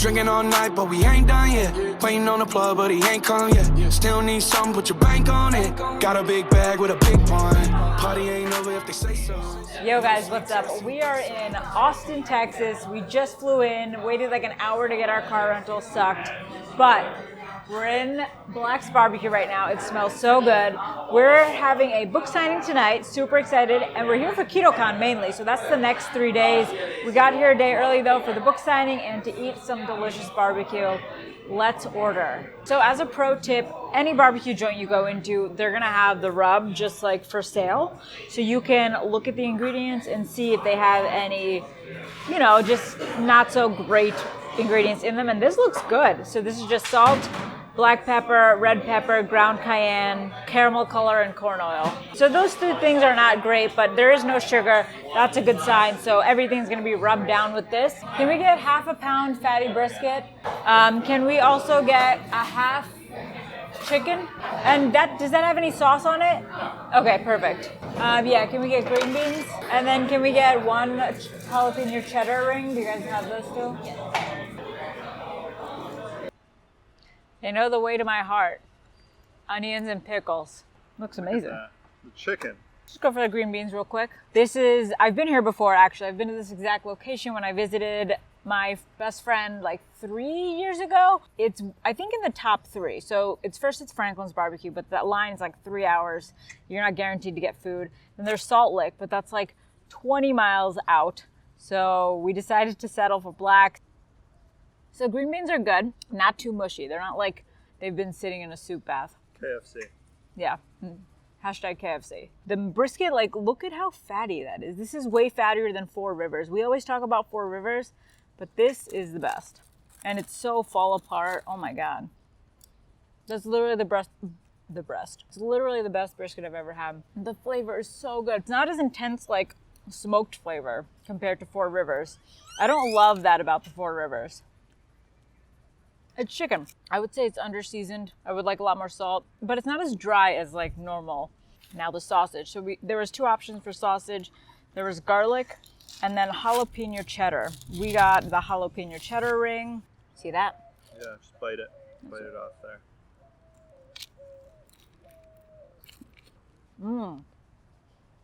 Drinking all night, but we ain't done yet. Waiting on the plug, but he ain't come yet. Still need something, put your bank on it. Got a big bag with a big one. Party ain't over if they say so. Yo guys, what's up? We are in Austin, Texas. We just flew in, waited like an hour to get our car rental, sucked. But we're in Black's Barbecue right now. It smells so good. We're having a book signing tonight, super excited, and we're here for KetoCon mainly, so that's the next 3 days. We got here a day early though for the book signing and to eat some delicious barbecue. Let's order. So as a pro tip, any barbecue joint you go into, they're gonna have the rub just like for sale. So you can look at the ingredients and see if they have any, you know, just not so great ingredients in them. And this looks good. So this is just salt, black pepper, red pepper, ground cayenne, caramel color, and corn oil. So those three things are not great, but there is no sugar. That's a good sign. So everything's gonna be rubbed down with this. Can we get half a pound fatty brisket? Can we also get a half chicken? And does that have any sauce on it? Okay, perfect. Yeah, can we get green beans? And then can we get one jalapeno cheddar ring? Do you guys have those too? Yes. They know the way to my heart. Onions and pickles. Looks amazing. The chicken. Just go for the green beans real quick. I've been here before actually. I've been to this exact location when I visited my best friend like 3 years ago. It's, I think, in the top 3. So it's Franklin's Barbecue, but that line is like 3 hours. You're not guaranteed to get food. Then there's Salt Lick, but that's like 20 miles out. So we decided to settle for Black. So green beans are good, not too mushy. They're not like they've been sitting in a soup bath. KFC. Yeah, hashtag KFC. The brisket, like, look at how fatty that is. This is way fattier than Four Rivers. We always talk about Four Rivers, but this is the best. And it's so fall apart, oh my God. That's literally the breast. It's literally the best brisket I've ever had. The flavor is so good. It's not as intense like smoked flavor compared to Four Rivers. I don't love that about the Four Rivers. It's chicken. I would say it's under-seasoned. I would like a lot more salt, but it's not as dry as like normal. Now the sausage. So there was 2 options for sausage. There was garlic and then jalapeno cheddar. We got the jalapeno cheddar ring. See that? Yeah, just bite it. Bite it off there.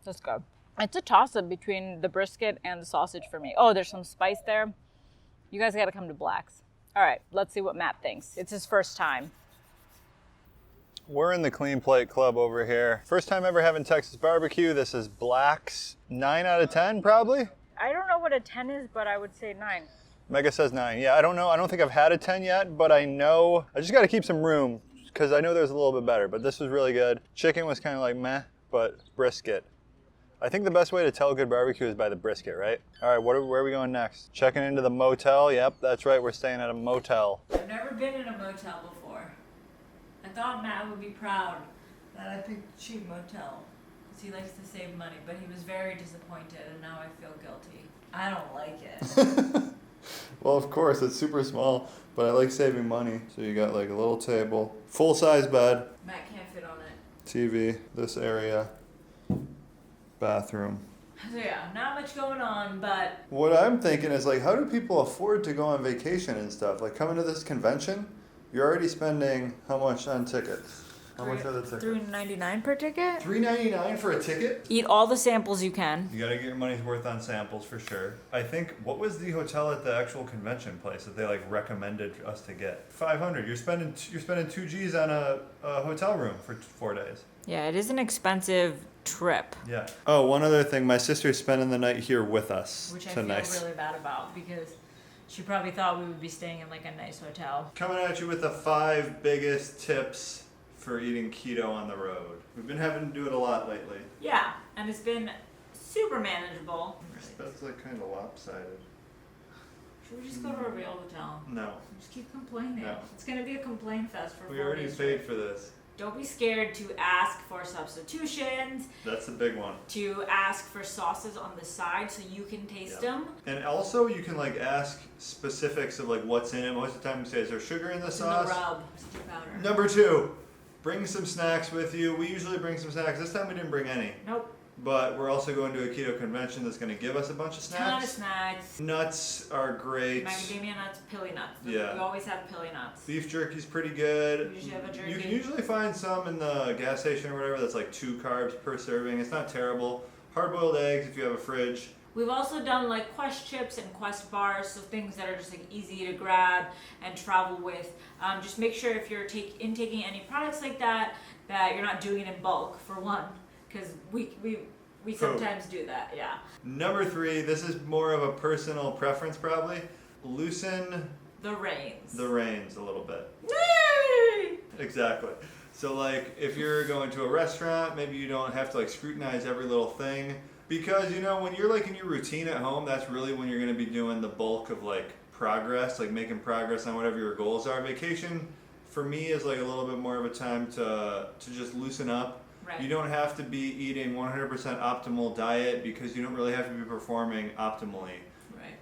That's good. It's a toss-up between the brisket and the sausage for me. Oh, there's some spice there. You guys gotta come to Black's. All right, let's see what Matt thinks. It's his first time. We're in the Clean Plate Club over here. First time ever having Texas barbecue. This is Black's. 9 out of 10, probably? I don't know what a 10 is, but I would say 9. Mega says 9. Yeah, I don't know. I don't think I've had a 10 yet, but I know. I just got to keep some room because I know there's a little bit better, but this was really good. Chicken was kind of like meh, but brisket. I think the best way to tell good barbecue is by the brisket, right? All right, where are we going next? Checking into the motel. Yep, that's right. We're staying at a motel. I've never been in a motel before. I thought Matt would be proud that I picked a cheap motel because he likes to save money, but he was very disappointed, and now I feel guilty. I don't like it. Well, of course, it's super small, but I like saving money. So you got like a little table, full-size bed. Matt can't fit on it. TV, this area. Bathroom. So yeah, not much going on, but... What I'm thinking is like, how do people afford to go on vacation and stuff? Like coming to this convention, you're already spending how much on tickets? How much are the tickets? $3.99 per ticket? $3.99 for a ticket? Eat all the samples you can. You gotta get your money's worth on samples for sure. I think, what was the hotel at the actual convention place that they like recommended us to get? $500. You're spending 2 G's on a hotel room for 4 days. Yeah, it is an expensive trip. Yeah. Oh, one other thing. My sister's spending the night here with us. Which I feel really bad about because she probably thought we would be staying in like a nice hotel. Coming at you with the 5 biggest tips for eating keto on the road. We've been having to do it a lot lately. Yeah, and it's been super manageable. That's like kind of lopsided. Should we just go to a real hotel? No. Just keep complaining. No. It's going to be a complaint fest for 4 days. We already paid for this. Don't be scared to ask for substitutions. That's the big one. To ask for sauces on the side so you can taste them. And also you can like ask specifics of like what's in it. Most of the time you say, is there sugar in the sauce? In the rub. Stick powder. Number 2, bring some snacks with you. We usually bring some snacks. This time we didn't bring any. Nope. but we're also going to a keto convention that's going to give us a bunch of snacks. Ton of snacks. Nuts are great. Macadamia nuts, pilly nuts. Yeah. We always have pilly nuts. Beef jerky's pretty good. We usually have a jerky. You can usually find some in the gas station or whatever that's like 2 carbs per serving. It's not terrible. Hard-boiled eggs if you have a fridge. We've also done like Quest chips and Quest bars, so things that are just like easy to grab and travel with. Just make sure if you're intaking any products like that, that you're not doing it in bulk, for one, because we sometimes do that, yeah. Number 3, this is more of a personal preference probably. Loosen the reins. The reins a little bit. Yay! Exactly. So like if you're going to a restaurant, maybe you don't have to like scrutinize every little thing. Because you know, when you're like in your routine at home, that's really when you're gonna be doing the bulk of like progress, like making progress on whatever your goals are. Vacation for me is like a little bit more of a time to just loosen up. Right. You don't have to be eating 100% optimal diet because you don't really have to be performing optimally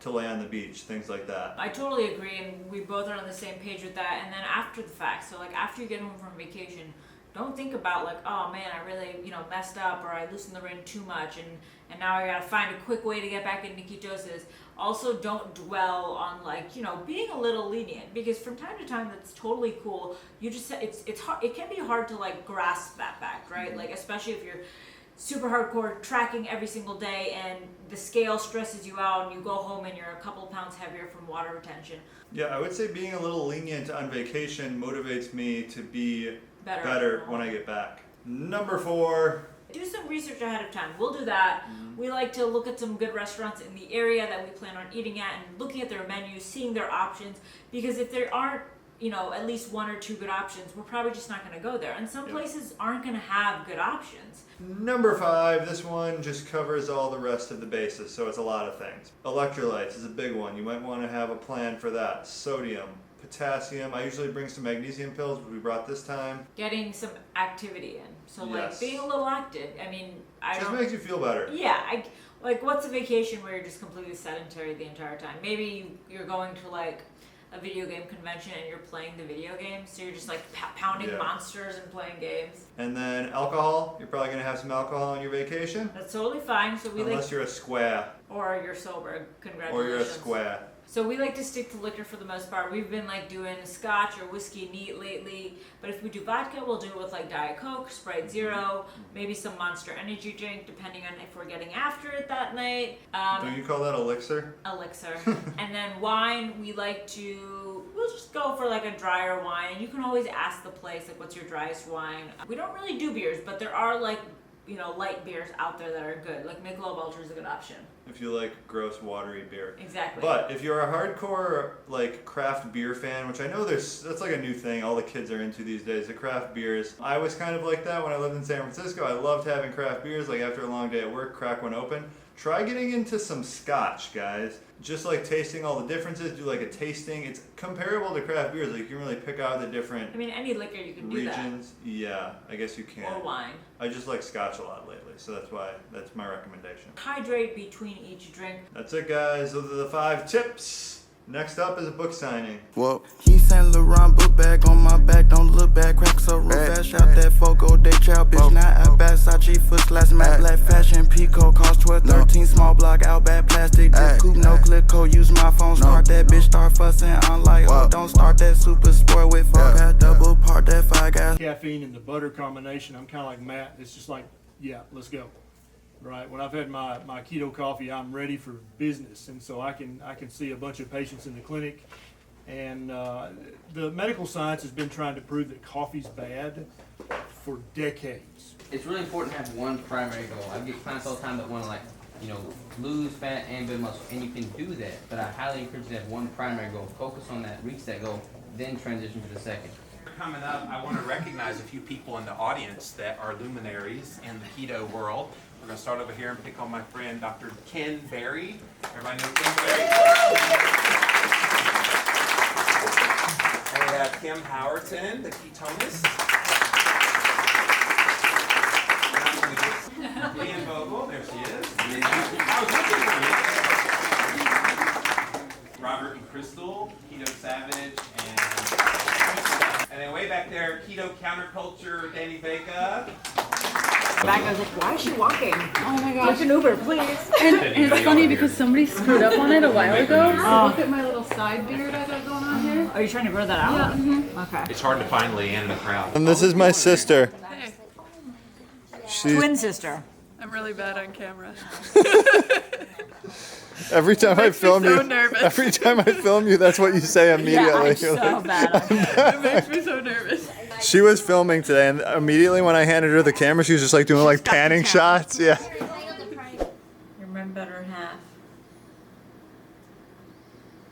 to lay on the beach, things like that. I totally agree, and we both are on the same page with that. And then after the fact, so like after you get home from vacation, don't think about like, oh man, I really, messed up, or I loosened the rein too much, and now I gotta find a quick way to get back into ketosis. Also, don't dwell on like, being a little lenient, because from time to time that's totally cool. You just, it's hard, it can be hard to like grasp that fact, right? Like especially if you're super hardcore tracking every single day and the scale stresses you out and you go home and you're a couple pounds heavier from water retention. Yeah, I would say being a little lenient on vacation motivates me to be better when I get back. Number 4. Do some research ahead of time. We'll do that. We like to look at some good restaurants in the area that we plan on eating at and looking at their menus, seeing their options, because if there aren't at least 1 or 2 good options, we're probably just not going to go there. And some places aren't going to have good options. Number 5, this one just covers all the rest of the bases, so it's a lot of things. Electrolytes is a big one. You might want to have a plan for that. Sodium, potassium. I usually bring some magnesium pills, which we brought this time. Getting some activity in. So like Yes. being a little active. I mean, Just makes you feel better. Yeah, like what's a vacation where you're just completely sedentary the entire time? Maybe you're going to like a video game convention and you're playing the video games, so you're just like pounding monsters and playing games. And then alcohol. You're probably going to have some alcohol on your vacation. That's totally fine. So Unless you're a square. Or you're sober. Congratulations. Or you're a square. So we like to stick to liquor for the most part. We've been like doing scotch or whiskey neat lately, but if we do vodka, we'll do it with like Diet Coke, Sprite Zero, maybe some Monster Energy drink, depending on if we're getting after it that night. Don't you call that elixir? Elixir. And then wine, we'll just go for like a drier wine, and you can always ask the place like, what's your driest wine? We don't really do beers, but there are like light beers out there that are good. Like Michelob Ultra is a good option. If you like gross, watery beer. Exactly. But if you're a hardcore like craft beer fan, which I know that's like a new thing all the kids are into these days, the craft beers. I was kind of like that when I lived in San Francisco. I loved having craft beers, like after a long day at work, crack one open. Try getting into some scotch, guys. Just like tasting all the differences, do like a tasting. It's comparable to craft beers. Like you can really pick out the different any liquor you can regions. Do that. Yeah, I guess you can. Or wine. I just like scotch a lot lately, so that's my recommendation. Hydrate between each drink. That's it, guys. Those are the 5 tips. Next up is a book signing. Whoa. He Saint Laurent book bag on my back, don't look back, cracks up real fast, shot that Fogo de Chow, bitch, now I Versace, foot glass, matte black fashion, Pico, cost 12, 13, small block, out back, plastic, dip coupe, no click code, use my phone, start that bitch, start fussing, I'm like, oh, don't start that super sport with fuck, I double part that 5 guys. Caffeine and the butter combination, I'm kind of like Matt, it's just like, yeah, let's go. Right, when I've had my keto coffee, I'm ready for business, and so I can see a bunch of patients in the clinic, and the medical science has been trying to prove that coffee's bad for decades. It's really important to have one primary goal. I get clients all the time that want to lose fat and build muscle, and you can do that, but I highly encourage you to have one primary goal. Focus on that, reach that goal, then transition to the second. Coming up, I want to recognize a few people in the audience that are luminaries in the keto world. We're going to start over here and pick on my friend, Dr. Ken Berry. Everybody know Ken Berry? And we have Kim Howerton, the ketonist. Leanne Vogel, there she is. I was looking for you. Robert and Crystal, Keto Savage, and then way back there, Keto Counterculture, Danny Vega. Back, I was like, why is she walking? Oh my Book gosh. an Uber, please. And it's funny because somebody screwed up on it a while ago. So look at my little side beard I got going on here. Are you trying to grow that out? Yeah. Okay. It's hard to find Leanne in the crowd. And this is my sister. Hey, She's Twin sister. I'm really bad on camera. every time I makes me film so you. nervous. Every time I film you, that's what you say immediately. Yeah, I'm You're so like- bad on that. It makes me so nervous. She was filming today, and immediately when I handed her the camera, she was just like doing like got the panning camera. shots. Yeah. You're my better half.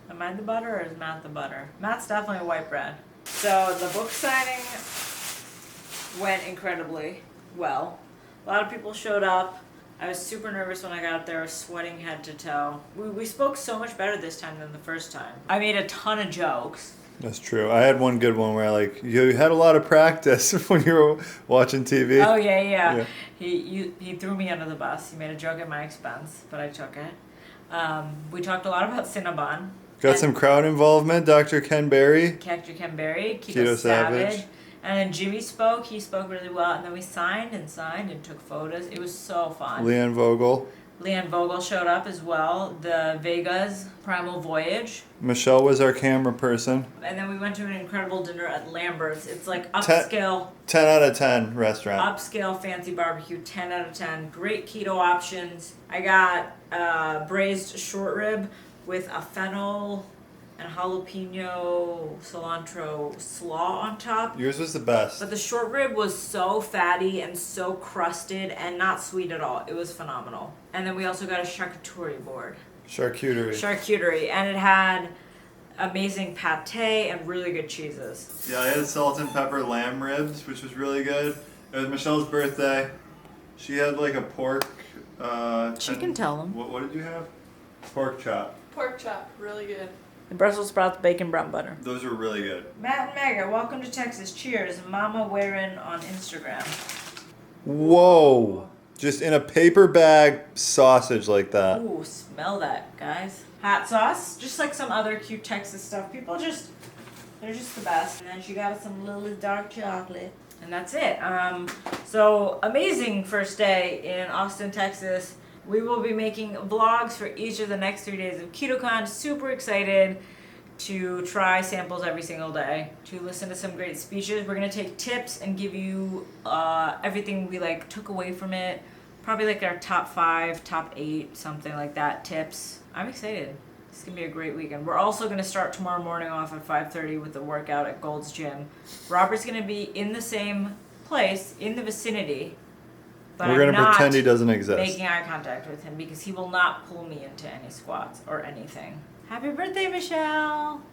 Am I the butter or is Matt the butter? Matt's definitely white bread. So the book signing went incredibly well. A lot of people showed up. I was super nervous when I got there, sweating head to toe. We spoke so much better this time than the first time. I made a ton of jokes. That's true. I had one good one where you had a lot of practice when you were watching TV. Oh yeah. Yeah. He threw me under the bus. He made a joke at my expense, but I took it. We talked a lot about Cinnabon. Got some crowd involvement. Dr. Ken Berry. Dr. Ken Berry, Keto Savage. And then Jimmy spoke. He spoke really well. And then we signed and took photos. It was so fun. Leanne Vogel. Leanne Vogel showed up as well. The Vegas Primal Voyage. Michelle was our camera person. And then we went to an incredible dinner at Lambert's. It's like upscale, 10 out of 10 restaurant. upscale fancy barbecue. 10 out of 10. Great keto options. I got braised short rib with a fennel and jalapeno cilantro slaw on top. Yours was the best. But the short rib was so fatty and so crusted and not sweet at all. It was phenomenal. And then we also got a charcuterie board. Charcuterie. And it had amazing pate and really good cheeses. Yeah, I had salt and pepper lamb ribs, which was really good. It was Michelle's birthday. She had like a pork. She can tell them. What did you have? Pork chop. Pork chop, really good. The Brussels sprouts, bacon, brown butter. Those were really good. Matt and Mega, welcome to Texas. Cheers. Mama wearing on Instagram. Whoa! Just in a paper bag sausage like that. Ooh, smell that, guys. Hot sauce, just like some other cute Texas stuff. They're just the best. And then she got us some little dark chocolate. And that's it. So amazing first day in Austin, Texas. We will be making vlogs for each of the next 3 days of KetoCon. Super excited to try samples every single day, to listen to some great speeches. We're gonna take tips and give you everything we took away from it. Probably our top 5, top 8, something like that, tips. I'm excited. It's gonna be a great weekend. We're also gonna start tomorrow morning off at 5:30 with the workout at Gold's Gym. Robert's gonna be in the same place, in the vicinity, but We're I'm gonna not pretend he doesn't exist. making eye contact with him because he will not pull me into any squats or anything. Happy birthday, Michelle!